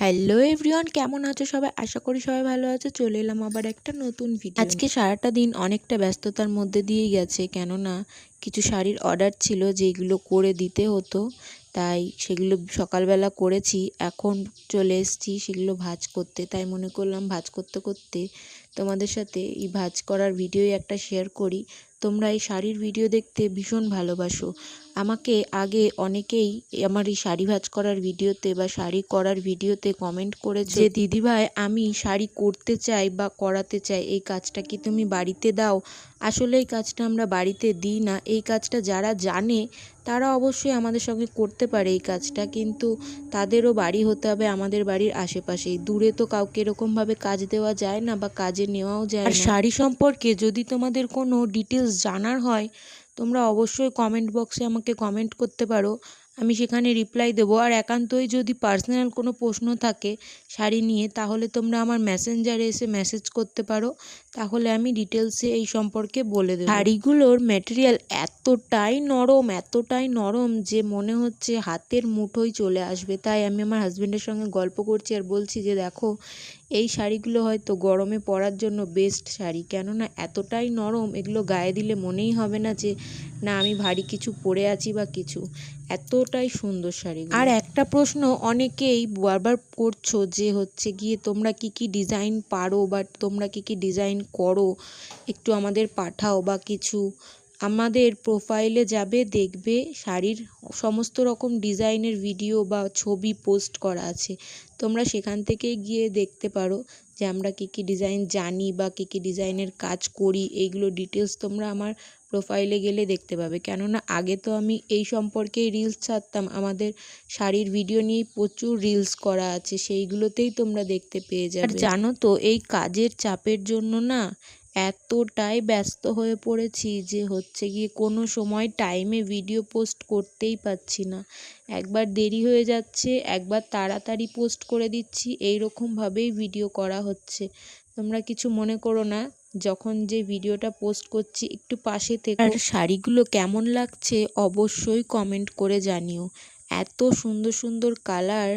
Hello everyone, কেমন আছো সবাই? আশা করি সবাই ভালো আছো। চলে এলাম আবার একটা নতুন ভিডিও। আজকে সারাটা দিন অনেকটা ব্যস্ততার মধ্যে দিয়েই গেছে, কেননা কিছু শাড়ির অর্ডার ছিল যেগুলো করে দিতে হতো, তাই সেগুলো সকালবেলা করেছি। এখন চলে এসেছি সেগুলো ভাঁজ করতে, তাই মনে করলাম ভাঁজ করতে করতে তোমাদের সাথে এই ভাঁজ করার ভিডিওই একটা শেয়ার করি। তোমরা এই শাড়ির ভিডিও দেখতে ভীষণ ভালোবাসো। আমাকে আগে অনেকেই আমার এই শাড়ি ভাঁজ করার ভিডিওতে বা শাড়ি করার ভিডিওতে কমেন্ট করেছে যে দিদিভাই, আমি শাড়ি করতে চাই বা করাতে চাই, এই কাজটা কি তুমি বাড়িতে দাও? আসলে এই কাজটা আমরা বাড়িতে দিই না। এই কাজটা যারা জানে তারা অবশ্যই আমাদের সঙ্গে করতে পারে এই কাজটা, কিন্তু তাদেরও বাড়ি হতে হবে আমাদের বাড়ির আশেপাশেই। দূরে তো কাউকে এরকমভাবে কাজ দেওয়া যায় না বা কাজে নেওয়াও যায় না। আর শাড়ি সম্পর্কে যদি তোমাদের কোনো ডিটেলস জানার হয়, তোমরা অবশ্যই কমেন্ট বক্সে আমাকে কমেন্ট করতে পারো, আমি সেখানে রিপ্লাই দেবো। আর একান্তই যদি পার্সোনাল কোনো প্রশ্ন থাকে শাড়ি নিয়ে, তাহলে তোমরা আমার মেসেঞ্জারে এসে মেসেজ করতে পারো, তাহলে আমি ডিটেলসে এই সম্পর্কে বলে দেবো। শাড়িগুলোর ম্যাটেরিয়াল এতটাই নরম যে মনে হচ্ছে হাতের মুঠোয় চলে আসবে। তাই আমি আমার হাজব্যান্ডের সঙ্গে গল্প করছি আর বলছি যে দেখো, এই শাড়িগুলো হয়তো গরমে পরার জন্য বেস্ট শাড়ি, কেননা এতটাই নরম, এগুলো গায়ে দিলে মনেই হবে না যে না আমি ভারী কিছু পরে আছি বা কিছু। এতটাই সুন্দর শাড়ি। আর একটা প্রশ্ন অনেকেই বারবার করছো যে হচ্ছে গিয়ে তোমরা কি কি ডিজাইন পারো বা তোমরা কি কি ডিজাইন করো, একটু আমাদের পাঠাও বা কিছু। আমাদের প্রোফাইলে যাবে, দেখবে শাড়ির সমস্ত রকম ডিজাইনের ভিডিও বা ছবি পোস্ট করা আছে। তোমরা সেখান থেকে গিয়ে দেখতে পারো যে আমরা কি কি ডিজাইন জানি বা কি কি ডিজাইনের কাজ করি। এইগুলো ডিটেলস তোমরা আমার প্রোফাইলে গেলে দেখতে পাবে, কেননা আগে তো আমি এই সম্পর্কেই রিলস ছাড়তাম। আমাদের শাড়ির ভিডিও নিয়েই প্রচুর রিলস করা আছে, সেইগুলোতেই তোমরা দেখতে পেয়ে যাবে। আর জানো তো, এই কাজের চাপের জন্য না এতটাই ব্যস্ত হয়ে পড়েছি যে হচ্ছে গিয়ে কোনো সময় টাইমে ভিডিও পোস্ট করতেই পারছি না। একবার দেরি হয়ে যাচ্ছে, একবার তাড়াতাড়ি পোস্ট করে দিচ্ছি, এই রকমভাবেই ভিডিও করা হচ্ছে। তোমরা কিছু মনে করো না, যখন যে ভিডিওটা পোস্ট করছি একটু পাশে থেকো। আর শাড়িগুলো কেমন লাগছে অবশ্যই কমেন্ট করে জানিও। এত সুন্দর সুন্দর কালার,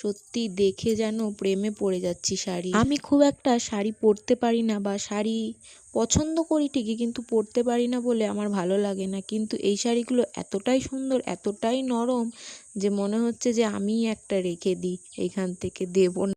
সত্যি দেখে যেন প্রেমে পড়ে যাচ্ছি শাড়ি। আমি খুব একটা শাড়ি পরতে পারি না, বা শাড়ি পছন্দ করি ঠিকই, কিন্তু পরতে পারি না বলে আমার ভালো লাগে না। কিন্তু এই শাড়িগুলো এতটাই সুন্দর, এতটাই নরম যে মনে হচ্ছে যে আমিই একটা রেখে দিই, এইখান থেকে দেবো না।